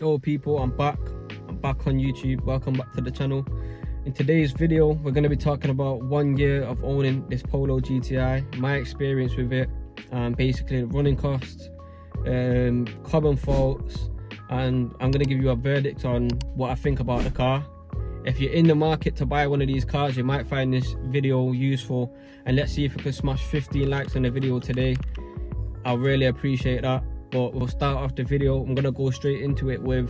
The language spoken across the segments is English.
Yo people, I'm back on YouTube. Welcome back to the channel. In today's video we're going to be talking about 1 year of owning this Polo GTI, my experience with it, basically the running costs, common faults, and I'm going to give you a verdict on what I think about the car. If you're in the market to buy one of these cars, you might find this video useful, and let's see if we can smash 15 likes on the video today. I'll really appreciate that. But we'll start off the video. I'm gonna go straight into it with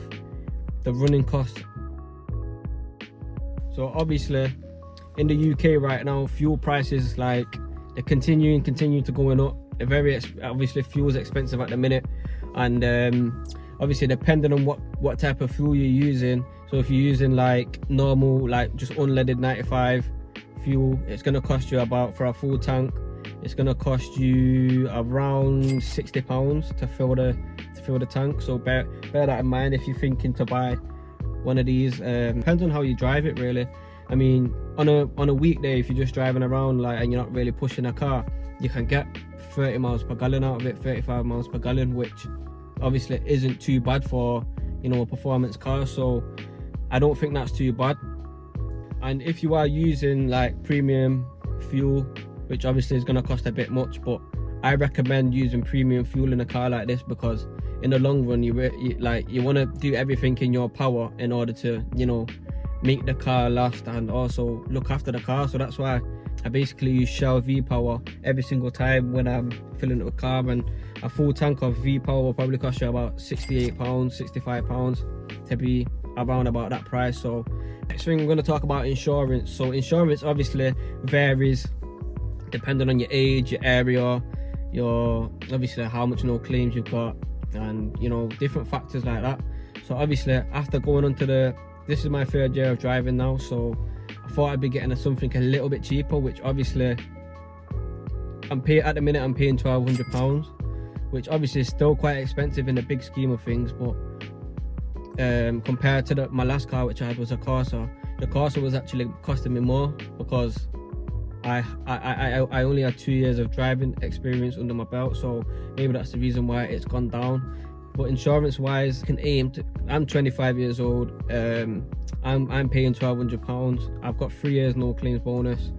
the running costs. So obviously in the UK right now, fuel prices, like, they're continue to going up. They're very obviously fuel's expensive at the minute, and obviously depending on what type of fuel you're using. So if you're using like normal, like just unleaded 95 fuel, it's gonna cost you about, for a full tank, it's gonna cost you around £60 to fill the tank. So bear that in mind if you're thinking to buy one of these. Depends on how you drive it really. I mean, on a weekday, if you're just driving around like and you're not really pushing a car, you can get 30 miles per gallon out of it, 35 miles per gallon, which obviously isn't too bad for, you know, a performance car. So I don't think that's too bad. And if you are using like premium fuel, which obviously is going to cost a bit much, but I recommend using premium fuel in a car like this, because in the long run you want to do everything in your power in order to, you know, make the car last and also look after the car. So that's why I basically use Shell V-Power every single time when I'm filling up a car, and a full tank of V-Power will probably cost you about £68, £65 to be around about that price. So next thing, we're going to talk about insurance. So insurance obviously varies depending on your age, your area, your obviously how much no claims you've got, and you know, different factors like that. So obviously after going on to this is my 3rd year of driving now, so I thought I'd be getting something a little bit cheaper, which obviously at the minute I'm paying £1,200, which obviously is still quite expensive in the big scheme of things. But compared to my last car, which I had was a Corsa, the Corsa was actually costing me more, because I only had 2 years of driving experience under my belt, so maybe that's the reason why it's gone down. But insurance wise, I'm 25 years old, I'm paying £1,200. I've got 3 years no claims bonus,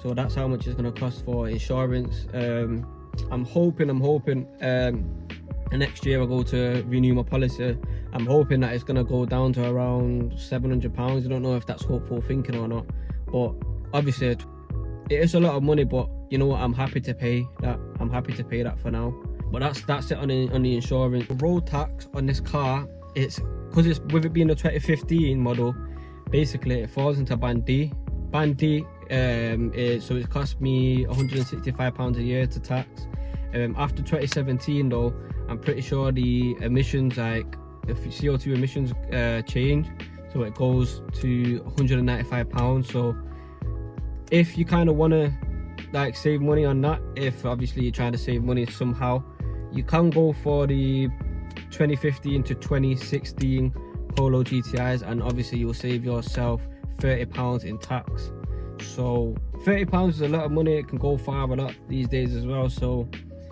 so that's how much it's going to cost for insurance. I'm hoping next year I go to renew my policy. I'm hoping that it's going to go down to around £700. I don't know if that's hopeful thinking or not, but obviously it is a lot of money, but you know what, I'm happy to pay that for now. But that's it on the insurance. The road tax on this car, it's because it's with it being a 2015 model, basically it falls into band D. So it cost me £165 a year to tax. After 2017 though, I'm pretty sure the emissions, like the CO2 emissions change, so it goes to £195. So if you kind of want to like save money on that, if obviously you're trying to save money somehow, you can go for the 2015 to 2016 Polo GTIs, and obviously you'll save yourself £30 in tax. So £30 is a lot of money. It can go far a lot these days as well. So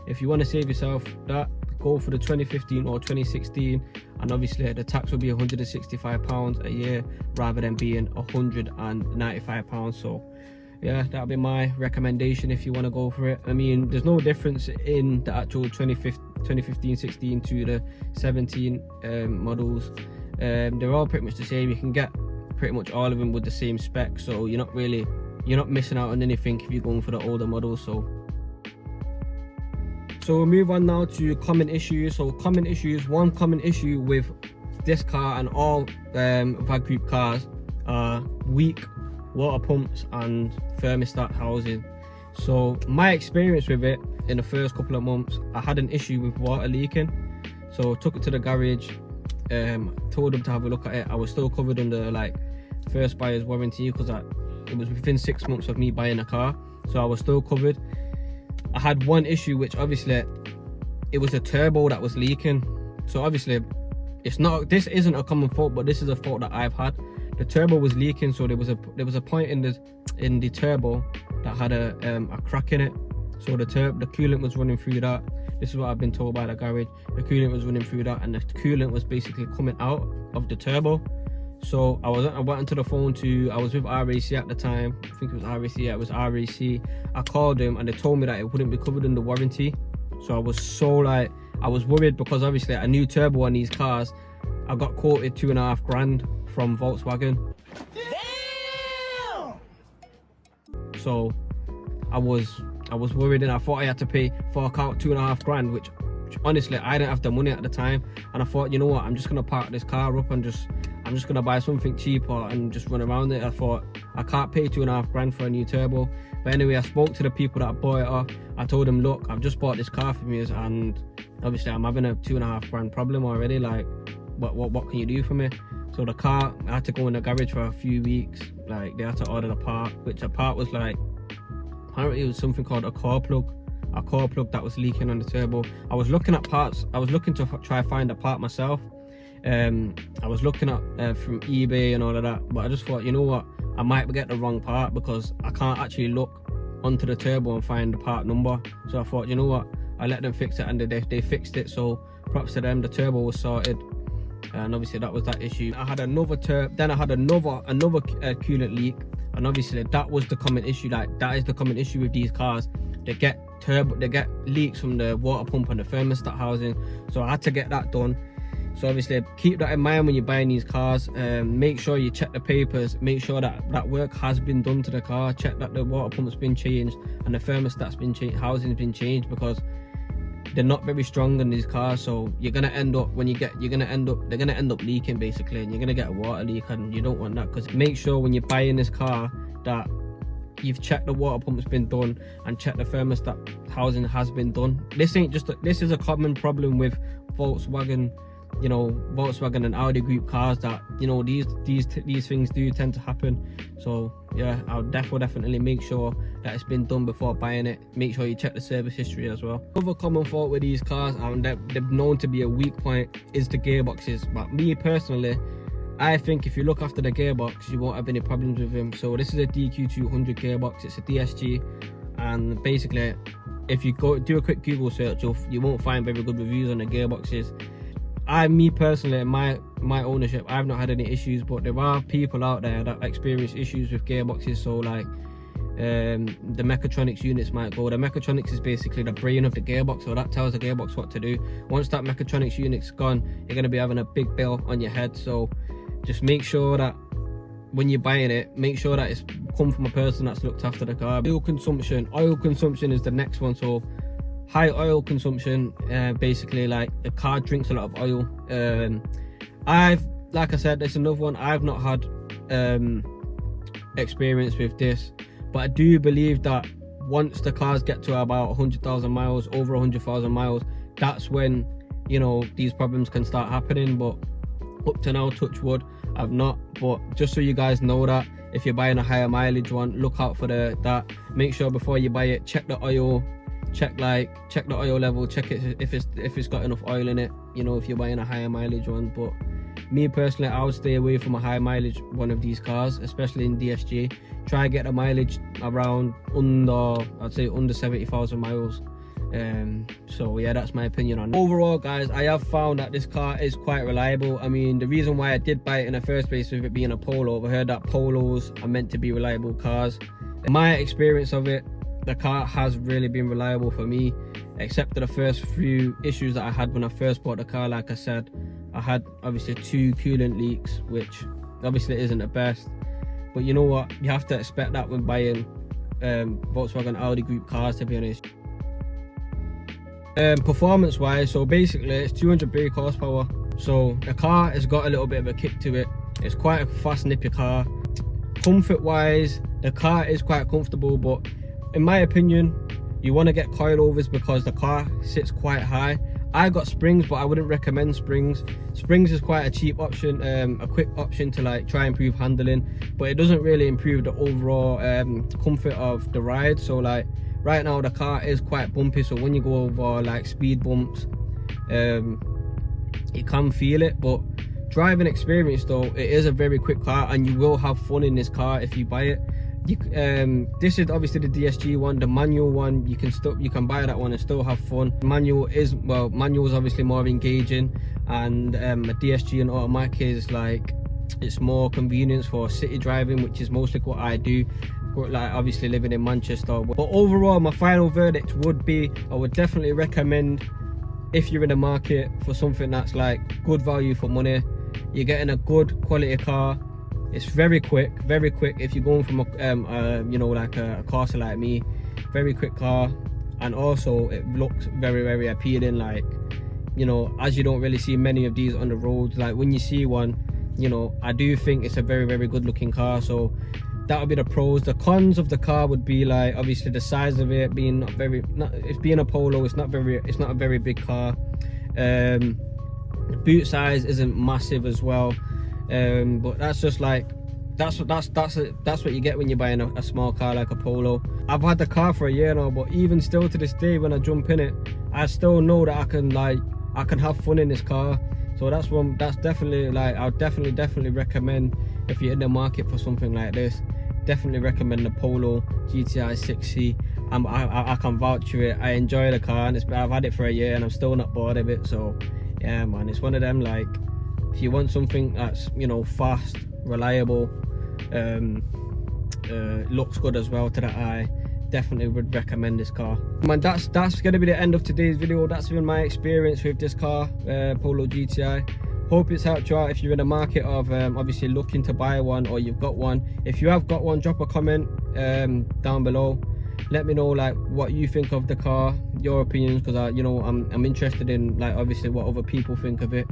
if you want to save yourself that, go for the 2015 or 2016, and obviously the tax will be £165 a year rather than being £195. So yeah, that'll be my recommendation if you want to go for it. I mean, there's no difference in the actual 2015 16 to the 17 models. They're all pretty much the same. You can get pretty much all of them with the same spec, so you're not missing out on anything if you're going for the older models. So we'll move on now to common issues. So one common issue with this car and all VAG Group cars are weak water pumps and thermostat housing. So my experience with it, in the first couple of months, I had an issue with water leaking. So took it to the garage, told them to have a look at it. I was still covered under like first buyer's warranty, because it was within 6 months of me buying a car, so I was still covered. I had one issue, which obviously it was a turbo that was leaking. So obviously this isn't a common fault, but this is a fault that I've had. The turbo was leaking, so there was a point in the turbo that had a crack in it. So the coolant was running through that, This is what I've been told by the garage. The coolant was running through that, and the coolant was basically coming out of the turbo. So I went onto the phone I was with RAC at the time. I think it was RAC. Yeah, it was RAC. I called them and they told me that it wouldn't be covered under warranty. So I was I was worried, because obviously a new turbo on these cars, I got quoted 2.5 grand from Volkswagen. Damn! So I was worried, and I thought I had to fork out 2.5 grand, which honestly I didn't have the money at the time. And I thought, you know what, I'm just gonna park this car up and I'm just gonna buy something cheaper and just run around it. I thought, I can't pay 2.5 grand for a new turbo. But anyway, I spoke to the people that bought it off. I told them, look, I've just bought this car from you, and obviously I'm having a 2.5 grand problem already. Like, what can you do for me? So the car, I had to go in the garage for a few weeks. Like, they had to order the part, which the part was like, apparently it was something called a core plug that was leaking on the turbo. I was looking at parts. I was looking to try find a part myself. I was looking at from eBay and all of that, but I just thought, you know what, I might get the wrong part, because I can't actually look onto the turbo and find the part number. So I thought, you know what, I let them fix it, and they fixed it. So props to them. The turbo was sorted, and obviously that was that issue. I had another coolant leak, and obviously that was the common issue. Like, that is the common issue with these cars. They get leaks from the water pump and the thermostat housing. So I had to get that done. So obviously keep that in mind when you're buying these cars. Make sure you check the papers, make sure that work has been done to the car, check that the water pump's been changed and the thermostat's been changed, housing's been changed, because they're not very strong in these cars. So you're gonna end up they're gonna end up leaking basically, and you're gonna get a water leak, and you don't want that. Because make sure when you're buying this car that you've checked the water pump's been done and checked the thermostat housing has been done. This is a common problem with Volkswagen, you know, Volkswagen and Audi group cars, that, you know, these things do tend to happen. So yeah, I'll definitely make sure that it's been done before buying it. Make sure you check the service history as well. Another common fault with these cars, and they're known to be a weak point, is the gearboxes. But me personally, I think if you look after the gearbox, you won't have any problems with them. So this is a DQ200 gearbox. It's a DSG, and basically if you go do a quick Google search, you won't find very good reviews on the gearboxes. Me personally, in my ownership, I've not had any issues, but there are people out there that experience issues with gearboxes. So like the mechatronics units might go. The mechatronics is basically the brain of the gearbox, so that tells the gearbox what to do. Once that mechatronics unit's gone, you're going to be having a big bill on your head. So just make sure that when you're buying it, make sure that it's come from a person that's looked after the car. Oil consumption is the next one. So high oil consumption, basically like the car drinks a lot of oil. Like I said, there's another one. I've not had experience with this, but I do believe that once the cars get to about 100,000 miles, over 100,000 miles, that's when, you know, these problems can start happening. But up to now, touch wood, I've not. But just so you guys know that if you're buying a higher mileage one, look out for that. Make sure before you buy it, check the oil, check the oil level, check it if it's got enough oil in it, you know, if you're buying a higher mileage one. But me personally, I would stay away from a high mileage one of these cars, especially in DSG. Try get a mileage around I'd say under 70,000 miles. So yeah, that's my opinion on it. Overall guys, I have found that this car is quite reliable. I mean, the reason why I did buy it in the first place, with it being a Polo, I heard that Polos are meant to be reliable cars. In my experience of it, the car has really been reliable for me, except for the first few issues that I had when I first bought the car. Like I said, I had obviously 2 coolant leaks, which obviously isn't the best, but you know what, you have to expect that when buying Volkswagen Audi group cars, to be honest. Performance wise, so basically it's 200 brake horsepower, so the car has got a little bit of a kick to it. It's quite a fast nippy car. Comfort wise, the car is quite comfortable, but in my opinion, you want to get coilovers because the car sits quite high. I got springs, but I wouldn't recommend springs. Springs is quite a cheap option, a quick option to like try and improve handling, but it doesn't really improve the overall comfort of the ride. So like right now the car is quite bumpy, so when you go over like speed bumps, you can feel it. But driving experience though, it is a very quick car and you will have fun in this car if you buy it. this is obviously the DSG one. The manual one, you can buy that one and still have fun. Manual is obviously more engaging, and a DSG and automatic is like, it's more convenience for city driving, which is mostly what I do, like obviously living in Manchester. But overall, my final verdict would be, I would definitely recommend, if you're in the market for something that's like good value for money, you're getting a good quality car. It's very quick if you're going from a you know, like a Corsa like me. Very quick car, and also it looks very appealing. Like, you know, as you don't really see many of these on the roads, like when you see one, you know, I do think it's a very good looking car. So that would be the pros. The cons of the car would be like, obviously the size of it being it's being a Polo, it's not a very big car. The boot size isn't massive as well. But that's just like, that's what you get when you're buying a small car like a Polo. I've had the car for a year now, but even still to this day, when I jump in it, I still know that I can have fun in this car. So that's definitely, like, I'll definitely recommend, if you're in the market for something like this, definitely recommend the Polo GTI 6C. I can vouch for it. I enjoy the car, and I've had it for a year and I'm still not bored of it. So yeah, man, it's one of them, like, if you want something that's, you know, fast, reliable, looks good as well to the eye, definitely would recommend this car. Man, that's gonna be the end of today's video. That's been my experience with this car, Polo GTI. Hope it's helped you out if you're in the market of obviously looking to buy one, or you've got one. If you have got one, drop a comment down below. Let me know like what you think of the car, your opinions, because you know, I'm interested in, like, obviously what other people think of it.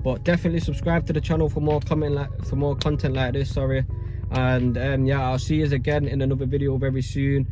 But definitely subscribe to the channel for more content like this, sorry. And yeah, I'll see you again in another video very soon.